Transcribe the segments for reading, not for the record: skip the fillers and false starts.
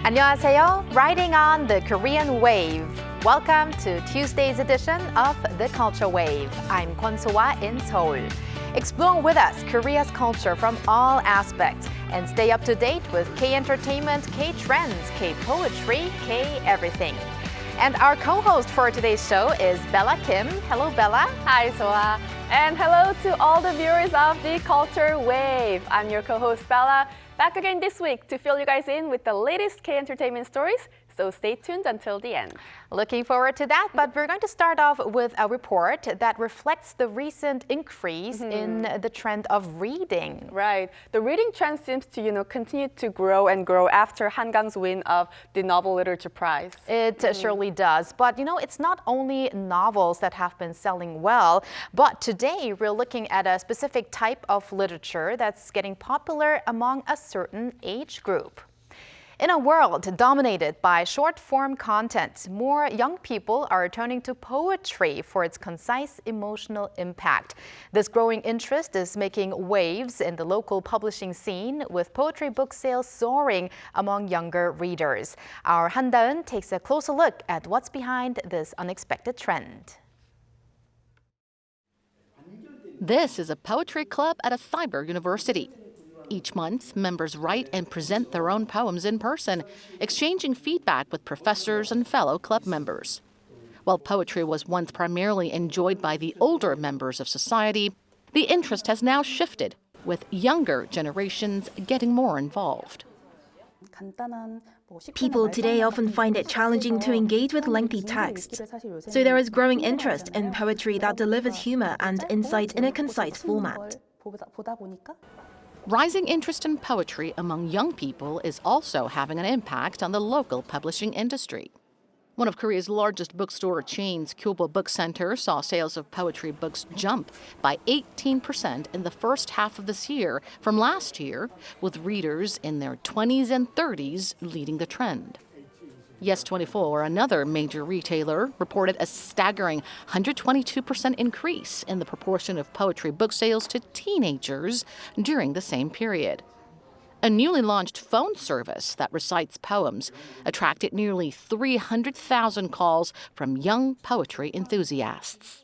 안녕하세요. Riding on the Korean wave. Welcome to Tuesday's edition of the Culture Wave. I'm Kwon So-wa in Seoul. Explore with us Korea's culture from all aspects and stay up to date with K-entertainment, K-trends, K-poetry, K-everything. And our co-host for today's show is Bella Kim. Hello, Bella. Hi, Soa. And hello to all the viewers of the Culture Wave. I'm your co-host, Bella, back again this week to fill you guys in with the latest K-entertainment stories. So stay tuned until the end. Looking forward to that, but we're going to start off with a report that reflects the recent increase in the trend of reading. Right. The reading trend seems to, continue to grow and grow after Hangang's win of the Novel Literature Prize. It surely does. But, it's not only novels that have been selling well, but today we're looking at a specific type of literature that's getting popular among a certain age group. In a world dominated by short-form content, more young people are turning to poetry for its concise emotional impact. This growing interest is making waves in the local publishing scene, with poetry book sales soaring among younger readers. Our Han Da-eun takes a closer look at what's behind this unexpected trend. This is a poetry club at a cyber university. Each month, members write and present their own poems in person, exchanging feedback with professors and fellow club members. While poetry was once primarily enjoyed by the older members of society, the interest has now shifted, with younger generations getting more involved. People today often find it challenging to engage with lengthy texts, so there is growing interest in poetry that delivers humor and insight in a concise format. Rising interest in poetry among young people is also having an impact on the local publishing industry. One of Korea's largest bookstore chains, Kyobo Book Center, saw sales of poetry books jump by 18% in the first half of this year from last year, with readers in their 20s and 30s leading the trend. Yes24, another major retailer, reported a staggering 122% increase in the proportion of poetry book sales to teenagers during the same period. A newly launched phone service that recites poems attracted nearly 300,000 calls from young poetry enthusiasts.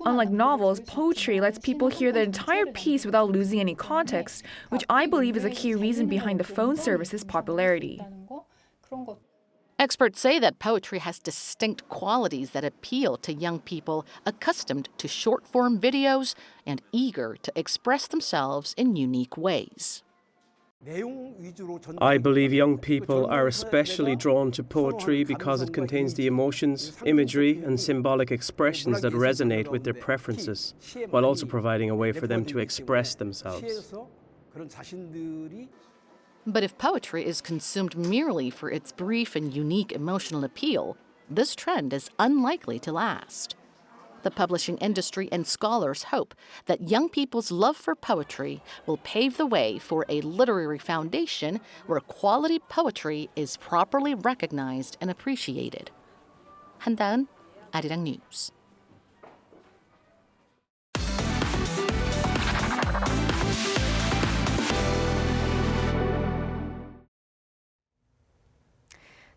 Unlike novels, poetry lets people hear the entire piece without losing any context, which I believe is a key reason behind the phone service's popularity. Experts say that poetry has distinct qualities that appeal to young people accustomed to short-form videos and eager to express themselves in unique ways. I believe young people are especially drawn to poetry because it contains the emotions, imagery, and symbolic expressions that resonate with their preferences, while also providing a way for them to express themselves. But if poetry is consumed merely for its brief and unique emotional appeal, this trend is unlikely to last. The publishing industry and scholars hope that young people's love for poetry will pave the way for a literary foundation where quality poetry is properly recognized and appreciated. Han Da-eun, Arirang News.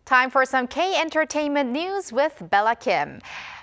Time for some K-entertainment news with Bella Kim.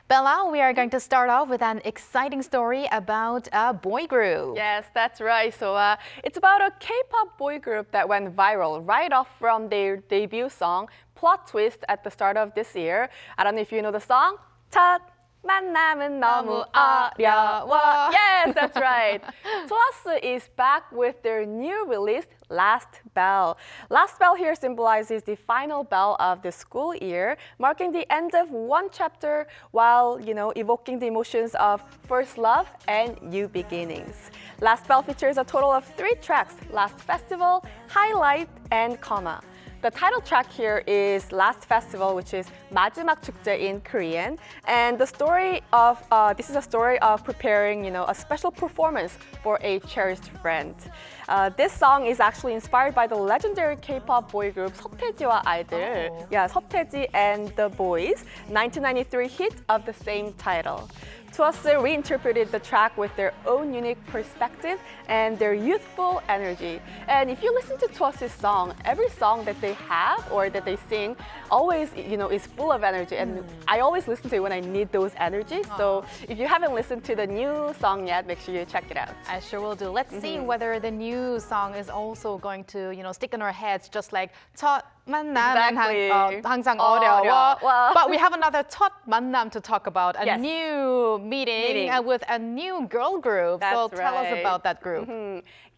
Bella, we are going to start off with an exciting story about a boy group. Yes, that's right. So it's about a K-pop boy group that went viral right off from their debut song, Plot Twist, at the start of this year. I don't know if you know the song. 첫 만남은 너무 어려워. Yes, that's right. TWS is back with their new release, Last Bell. Last Bell here symbolizes the final bell of the school year, marking the end of one chapter while, evoking the emotions of first love and new beginnings. Last Bell features a total of 3 tracks: Last Festival, Highlight, and Comma. The title track here is Last Festival, which is 마지막 축제 in Korean, and the story of this is a story of preparing, a special performance for a cherished friend. This song is actually inspired by the legendary K-pop boy group 서태지와 아이들, 서태지 and the Boys' 1993 hit of the same title. TWS reinterpreted the track with their own unique perspective and their youthful energy. And if you listen to TWS's song, every song that they have or that they sing always, is full of energy. And I always listen to it when I need those energies. So if you haven't listened to the new song yet, make sure you check it out. I sure will do. Let's see whether the new song is also going to, stick in our heads, just like 첫 만남은 항상 어려워. But we have another 첫 만남 to talk about, a new meeting with a new girl group. So tell us about that group.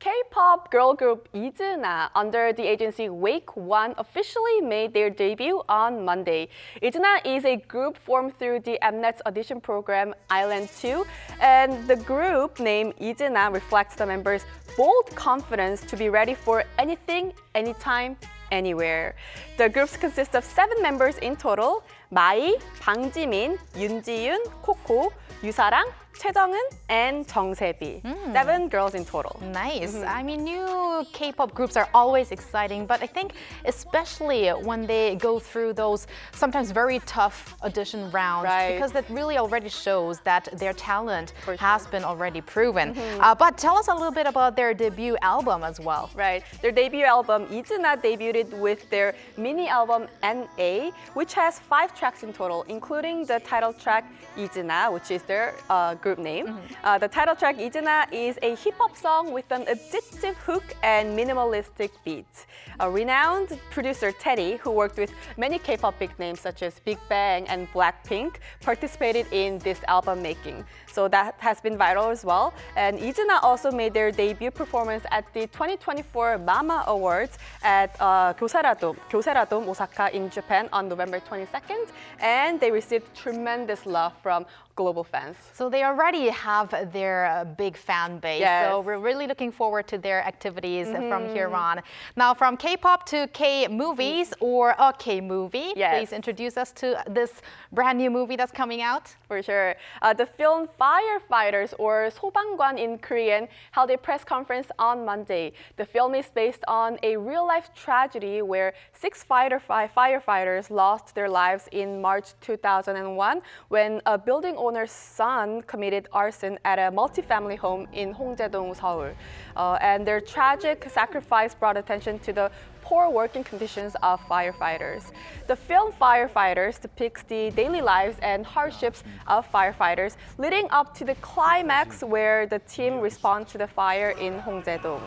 K-pop girl group 이즈나 under the agency Wake One officially made their debut on Monday. 이즈나 is a group formed through the Mnet's audition program Island 2, and the group name 이즈나 reflects the members' bold confidence to be ready for anything, anytime, anywhere. The groups consist of 7 members in total: 마이, 방지민, 윤지윤, 코코, 유사랑, 최정은, and 정세비. 7 girls in total. Nice. I mean, new K-pop groups are always exciting, but I think especially when they go through those sometimes very tough audition rounds, because that really already shows that their talent has been already proven. But tell us a little bit about their debut album as well. Right. Their debut album, 이즈나, debuted with their mini album NA, which has 5 tracks in total, including the title track 이즈나, which is their group name. The title track 이즈나 is a hip-hop song with an addictive hook and minimalistic beats. A renowned producer Teddy, who worked with many K-pop big names such as Big Bang and Blackpink, participated in this album making. So that has been viral as well. And 이즈나 also made their debut performance at the 2024 MAMA Awards at Kyocera Dome, Osaka in Japan on November 22nd. And they received tremendous love from global fans. So they already have their big fan base. So we're really looking forward to their activities from here on. Now, from K-pop to K-movies or a K-movie, please introduce us to this brand new movie that's coming out. For sure. The film Firefighters, or 소방관 in Korean, held a press conference on Monday. The film is based on a real-life tragedy where 6 firefighters lost their lives in March 2001 when a building owner's son committed arson at a multifamily home in Hongjae-dong, Seoul. And their tragic sacrifice brought attention to the poor working conditions of firefighters. The film Firefighters depicts the daily lives and hardships of firefighters, leading up to the climax where the team responds to the fire in Hongjae-dong.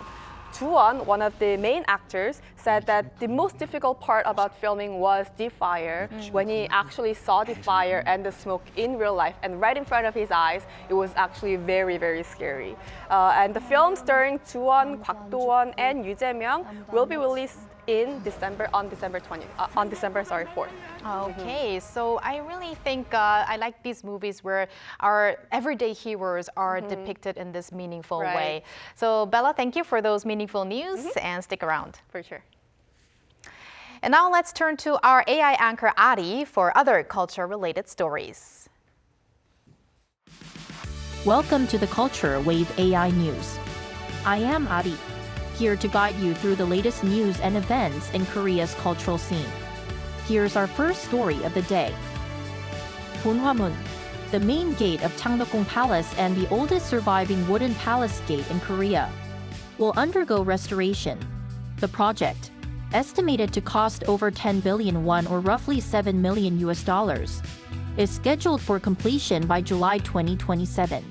Juwon, one of the main actors, said that the most difficult part about filming was the fire. When he actually saw the fire and the smoke in real life and right in front of his eyes, it was actually very, very scary. And the film starring Juwon, Kwak Do-won, and Yoo Jae-myung will be released on December 4th. Okay, so I really think I like these movies where our everyday heroes are depicted in this meaningful way. So Bella, thank you for those meaningful news and stick around. For sure. And now let's turn to our AI anchor Ari for other culture-related stories. Welcome to the Culture Wave AI News. I am Ari, here to guide you through the latest news and events in Korea's cultural scene. Here's our first story of the day. Bonhwamun, the main gate of Changdeokgung Palace and the oldest surviving wooden palace gate in Korea, will undergo restoration. The project, estimated to cost over 10 billion won or roughly $7 million, is scheduled for completion by July 2027.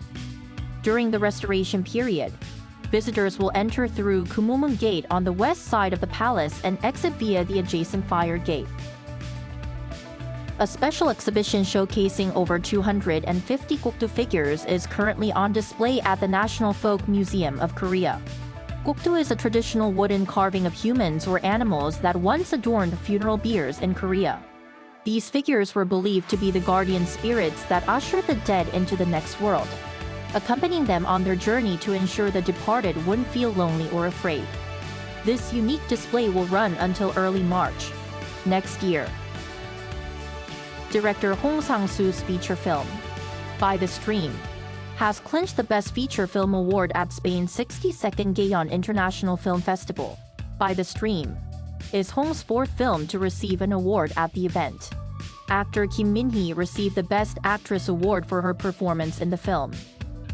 During the restoration period, visitors will enter through Kumulmun Gate on the west side of the palace and exit via the adjacent fire gate. A special exhibition showcasing over 250 Gukdu figures is currently on display at the National Folk Museum of Korea. Gukdu is a traditional wooden carving of humans or animals that once adorned funeral biers in Korea. These figures were believed to be the guardian spirits that usher the dead into the next world, accompanying them on their journey to ensure the departed wouldn't feel lonely or afraid. This unique display will run until early March next year. Director Hong Sang-soo's feature film, By the Stream, has clinched the Best Feature Film Award at Spain's 62nd Gayon International Film Festival. By the Stream is Hong's 4th film to receive an award at the event. Actor Kim Min-hee received the Best Actress award for her performance in the film,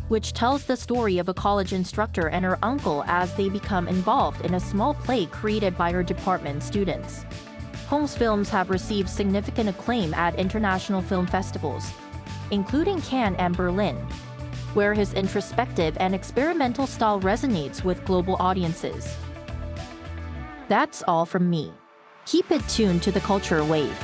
which tells the story of a college instructor and her uncle as they become involved in a small play created by her department students. Hong's films have received significant acclaim at international film festivals, including Cannes and Berlin, where his introspective and experimental style resonates with global audiences. That's all from me. Keep it tuned to the Culture Wave.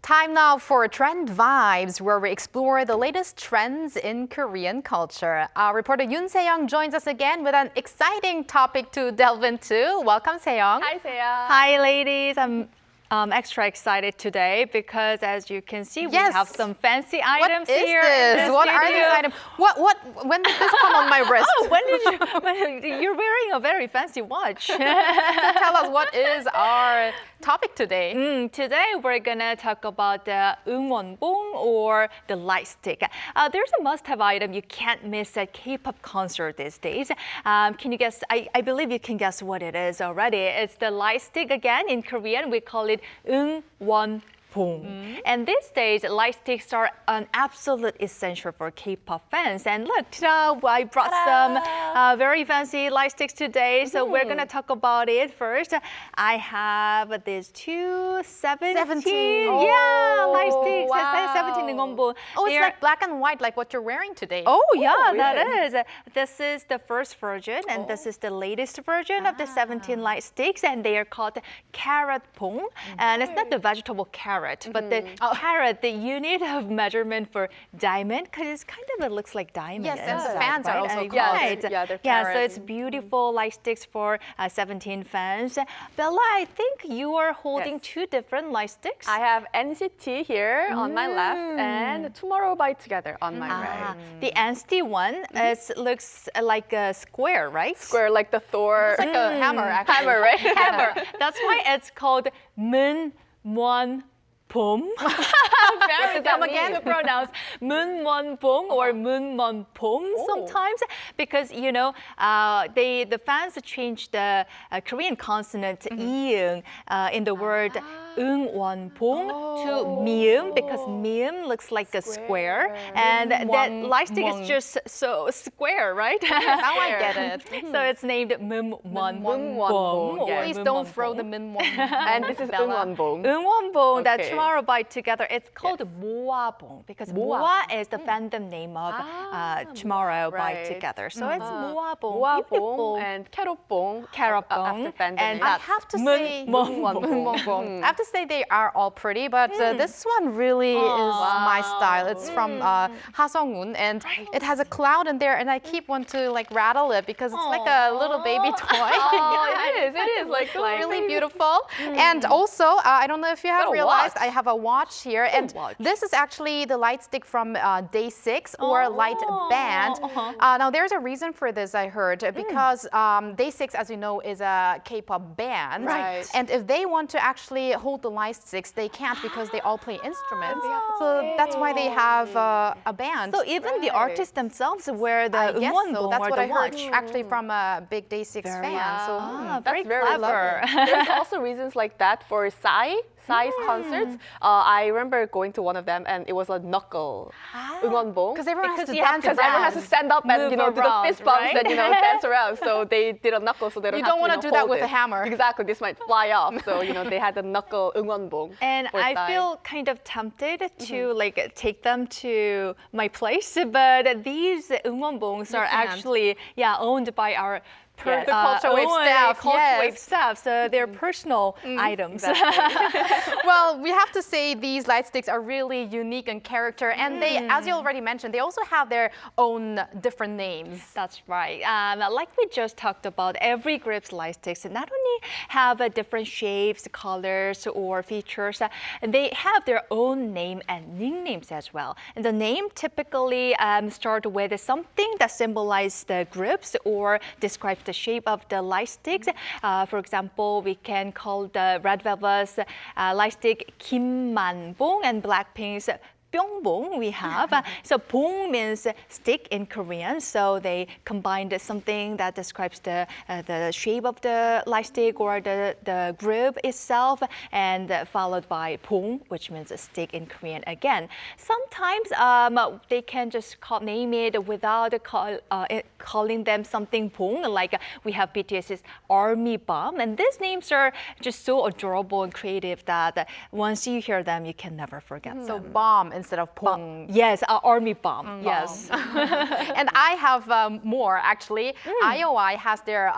Time now for Trend Vibes, where we explore the latest trends in Korean culture. Our reporter Yoon Se-young joins us again with an exciting topic to delve into. Welcome, Se-young. Hi, Seya. Hi, ladies. I'm extra excited today because, as you can see, we have some fancy items here. What are these items? When did this come on my wrist? Oh, when did you? You're wearing a very fancy watch. So tell us, what is our topic today? Today we're gonna talk about the 응원봉, or the light stick. There's a must-have item you can't miss at K-pop concert these days. Can you guess? I believe you can guess what it is already. It's the light stick again. In Korean, we call it 응원봉. And these days, light sticks are an absolute essential for K-pop fans. And look, I brought some very fancy light sticks today. So we're going to talk about it first. I have these two 17. Yeah, light sticks. Wow. 17 응원봉. Oh, it's like black and white, like what you're wearing today. Oh, yeah, that is. This is the first version, and this is the latest version of the 17 light sticks, and they are called carrot 봉. And it's not the vegetable carrot, but the carrot, the unit of measurement for diamond, because it looks like diamond. Yes, and the fans are also called. Right. Yeah, they're Yeah, so it's beautiful light sticks for 17 fans. Bella, I think you are holding two different light sticks. I have NCT here on my left and Tomorrow by Together on my right. The NCT one looks like a square, right? Square, like the Thor. It's like a hammer, actually. Hammer, right? Hammer. That's why it's called 문원봉. Come again to pronounce 문원봉 or 문원봉 sometimes, because the fans changed the Korean consonant 이응 in the word 응원봉 to 미음, because 미음 looks like a square, and that light stick is just so square, right? Now I get it. So it's named 문원봉. Yeah, Please don't throw the min one. And this is 응원봉. 응원봉, that's Okay. Tomorrow by Together. It's called 모아봉 because 모아 is the fandom name of Tomorrow by Together. So it's 모아봉. Beautiful. And 캐럿봉. 캐럿봉. And I have to say, I have to say they are all pretty, but this one really is my style. It's from Ha Sung-un, and it has a cloud in there, and I keep wanting to like rattle it because it's like a little baby toy. It is like really beautiful. And also, I don't know if you have realized, I have a watch here, and this is actually the light stick from Day 6 or Light Band. Now there's a reason for this, I heard, because Day 6, as you know, is a K-pop band, and if they want to actually hold the light sticks, they can't because they all play instruments. So that's why they have a band. So even the artists themselves wear the 응원봉 that's or what the I heard, watch. actually from a big Day 6 fan. So very very clever. There's also reasons like that for Psy's concerts. I remember going to one of them, and it was a knuckle 응원봉. Because everyone has to Because everyone has to stand up and do the fist bumps and dance around. So they did a knuckle, so they don't. You don't want to do that with a hammer. Exactly, this might fly off. So they had the knuckle 응원봉. And I feel kind of tempted to like take them to my place, but these 응원봉s are actually owned by our the Culture Wave staff. Culture Wave staff, so they're personal items. Well, we have to say these light sticks are really unique in character, and they, as you already mentioned, they also have their own different names. That's right. Like we just talked about, every group's light sticks not only have different shapes, colors, or features, they have their own name and nicknames as well. And the name typically start with something that symbolizes the groups or describes the shape of the light sticks. For example, we can call the Red Velvet's light stick 김만봉 and Blackpink's 뿅봉 we have. So 봉 means stick in Korean. So they combined something that describes the shape of the light stick or the group itself, and followed by 봉, which means a stick in Korean again. Sometimes they can just name it without calling them something 봉. Like we have BTS's Army Bomb, and these names are just so adorable and creative that once you hear them, you can never forget them. So bomb instead of pong. Yes, Army Bomb. Yes. And I have more actually. IOI has their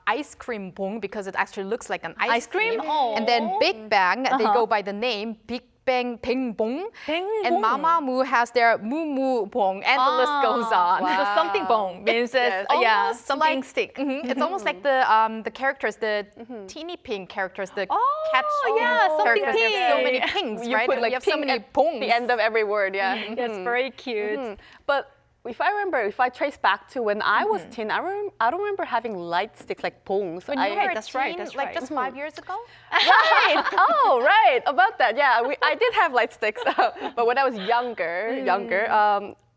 ice cream pong because it actually looks like an ice cream. And then Big Bang, they go by the name Big Bang Ping Bong. And Mamamoo has their Moo Moo Bong, and the list goes on. So something bong means something like, stick. It's almost like the characters, the teeny pink characters, the catch something characters. pink. They have so many pinks, You right? put like you have so many at bongs. the end of every word, It's very cute. But if I trace back to when I was teen, I don't remember having light sticks like pongs. When you were that's right. like just 5 years ago? Right. Oh, right. About that. Yeah, I did have light sticks, but when I was younger,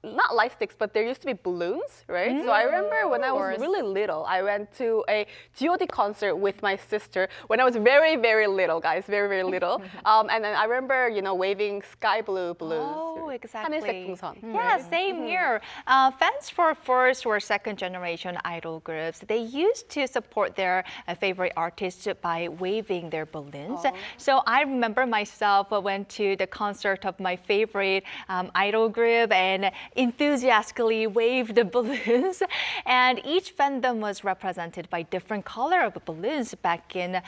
not light sticks, but there used to be balloons, right? So I remember when I was really little, I went to a G.O.D concert with my sister when I was very, very little, guys, very, very little. And then I remember, waving sky blue balloons. Oh, exactly. 하늘색 풍선. Yeah, same here. Fans for first or second generation idol groups, they used to support their favorite artists by waving their balloons. So I remember myself went to the concert of my favorite idol group and enthusiastically waved the balloons. And each fandom was represented by different color of balloons back in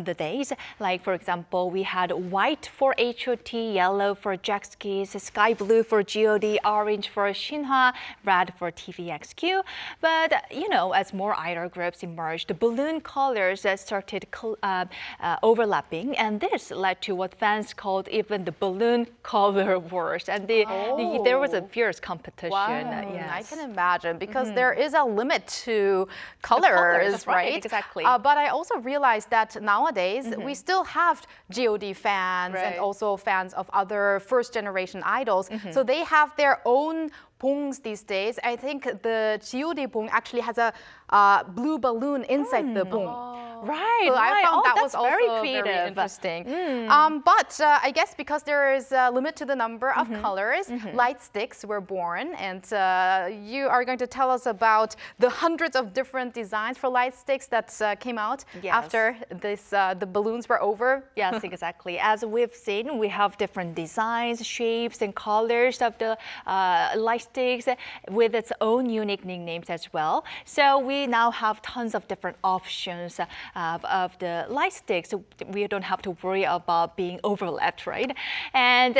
the days. Like, for example, we had white for H.O.T., yellow for Jackskis, sky blue for G.O.D., orange for Shinhwa, red for TVXQ. But, as more idol groups emerged, the balloon colors started overlapping, and this led to what fans called even the balloon color wars. And there was a fierce competition. Wow. Yes. I can imagine, because there is a limit to colors, right? Exactly. But I also realized that nowadays we still have G.O.D fans and also fans of other first-generation idols. So they have their own bongs these days. I think the G.O.D bong actually has a blue balloon inside the bong. Right, So I found that was that's very also creative. very interesting. But I guess because there is a limit to the number of colors, Lightsticks were born, and you are going to tell us about the hundreds of different designs for Lightsticks that came out after this the balloons were over. Yes, exactly. As we've seen, we have different designs, shapes, and colors of the Lightsticks with its own unique nicknames as well. So we now have tons of different options of the Lightsticks. We don't have to worry about being overlapped, right? And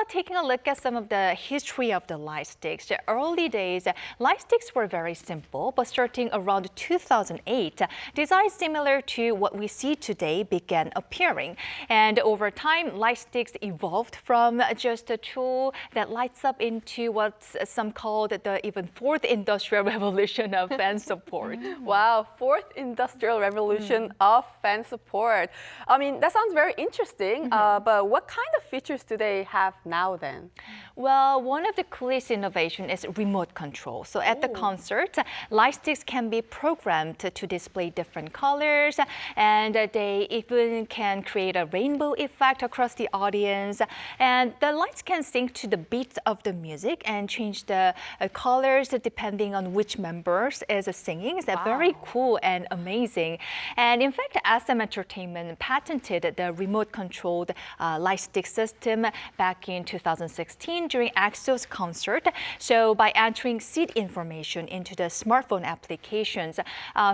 taking a look at some of the history of the Lightsticks. The early days, Lightsticks were very simple, but starting around 2008, designs similar to what we see today began appearing. And over time, Lightsticks evolved from just a tool that lights up into what some called the even fourth industrial revolution of fan support. Wow, fourth industrial revolution of fan support. I mean, that sounds very interesting, but what kind of features do they have now then? Well, one of the coolest innovations is remote control. So at the concert, Lightsticks can be programmed to display different colors, and they even can create a rainbow effect across the audience. And the lights can sync to the beats of the music and change the colors depending on which members is singing. It's very cool and amazing. And in fact, SM Entertainment patented the remote-controlled Lightstick system back in 2016 during EXO's concert. So by entering seat information into the smartphone applications,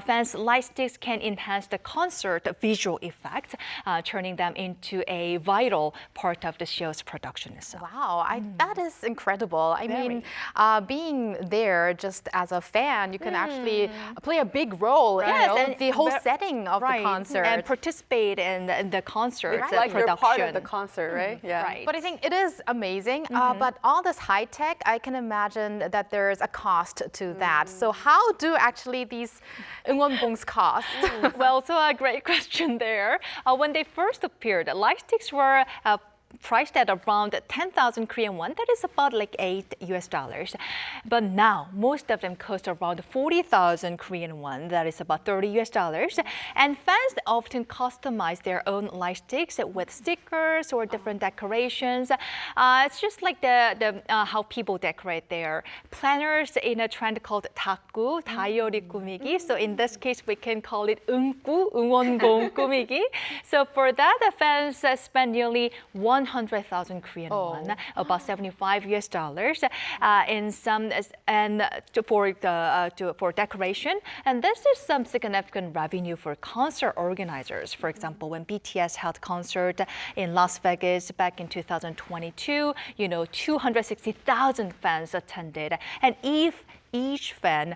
fans' Lightsticks can enhance the concert visual effects, turning them into a vital part of the show's production itself. Wow, that is incredible. I mean, being there just as a fan, you can actually play a big role in the whole setting of the concert. And participate in the concert It's like production. you're part of the concert, right? Right. But I think it is amazing. But all this high tech, I can imagine that there's a cost to that. So how do actually these 응원봉s cost? Well, so a great question there. When they first appeared, Lightsticks were priced at around 10,000 Korean won. That is about like $8. But now, most of them cost around 40,000 Korean won. That is about $30. And fans often customize their own Lightsticks with stickers or different decorations. It's just like the how people decorate their planners in a trend called 다꾸, 다이어리 꾸미기. So in this case, we can call it 응꾸, 응원봉 꾸미기. So for that, the fans spend nearly 100,000 Korean won, about $75 in some for decoration, and this is some significant revenue for concert organizers. For example, when BTS held concert in Las Vegas back in 2022, 260,000 fans attended, and if each fan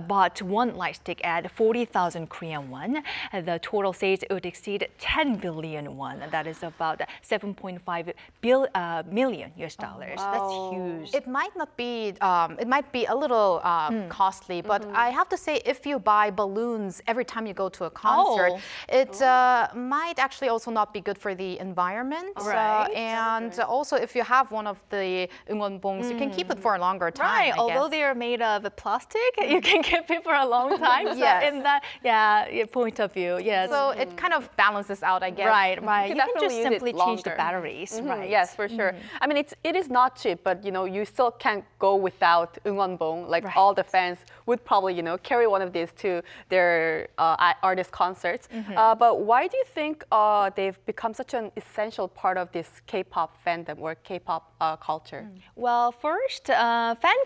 bought one Lightstick at 40,000 Korean won, the total sales would exceed 10 billion won. That is about $7.5 million US dollars. That's huge. It might not be, it might be a little costly, but I have to say, if you buy balloons every time you go to a concert, it might actually also not be good for the environment. And also, if you have one of the 응원봉s, you can keep it for a longer time. Right, although they are made of plastic, you can keep it for a long time. So in that, point of view, yes. So it kind of balances out, I guess. Right. You You can just simply change the batteries. Right. Yes, for sure. I mean, it is not cheap, but you still can't go without 응원봉. Like all the fans would probably carry one of these to their artist concerts. But why do you think they've become such an essential part of this K-pop fandom or K-pop culture? Well, first, fandom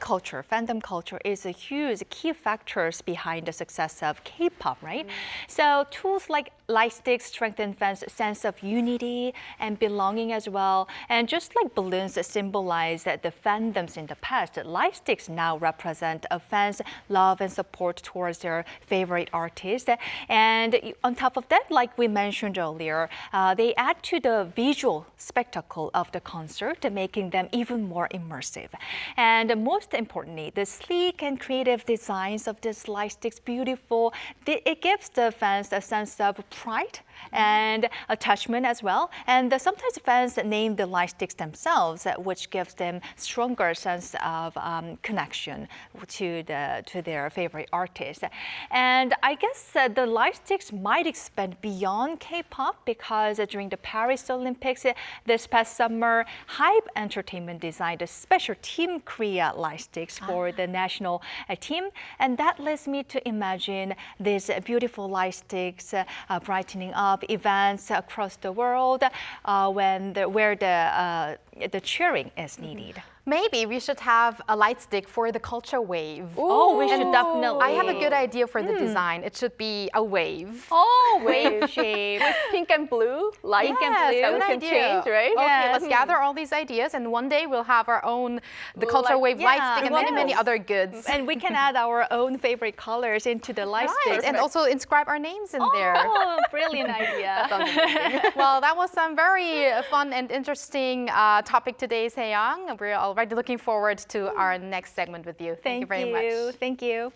culture is a huge key factors behind the success of K-pop, right? So tools like Lightsticks strengthen fans' sense of unity and belonging as well. And just like balloons symbolize the fandoms in the past, Lightsticks now represent a fans' love and support towards their favorite artist. And on top of that, like we mentioned earlier, they add to the visual spectacle of the concert, making them even more immersive. And most importantly, this sleek and creative designs of this Lightsticks, beautiful. It gives the fans a sense of pride and attachment as well. And sometimes fans name the Lightsticks themselves, which gives them stronger sense of connection to their favorite artists. And I guess the Lightsticks might expand beyond K-pop because during the Paris Olympics this past summer, Hype Entertainment designed a special Team Korea Lightsticks for the national team. And that leads me to imagine these beautiful Lightsticks brightening up events across the world where the cheering is needed. Maybe we should have a lightstick for the culture wave. Oh, we should definitely. I have a good idea for the design. It should be a wave. Oh, wave shape. With pink and blue, light Yes, and blue. good We can idea. change, right? Okay, let's gather all these ideas, and one day we'll have our own culture wave lightstick and many other goods. And we can add our own favorite colors into the Lightsticks. Right, and also inscribe our names in there. Oh, brilliant idea. Well, that was some very fun and interesting topic today, Sae-young. We're already looking forward to our next segment with you. Thank you very much. Thank you.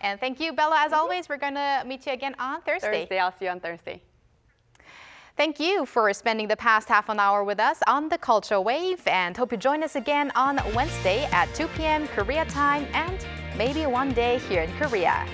And thank you, Bella. As always, we're going to meet you again on Thursday. I'll see you on Thursday. Thank you for spending the past half an hour with us on the Culture Wave, and hope you join us again on Wednesday at 2 p.m. Korea time and maybe one day here in Korea.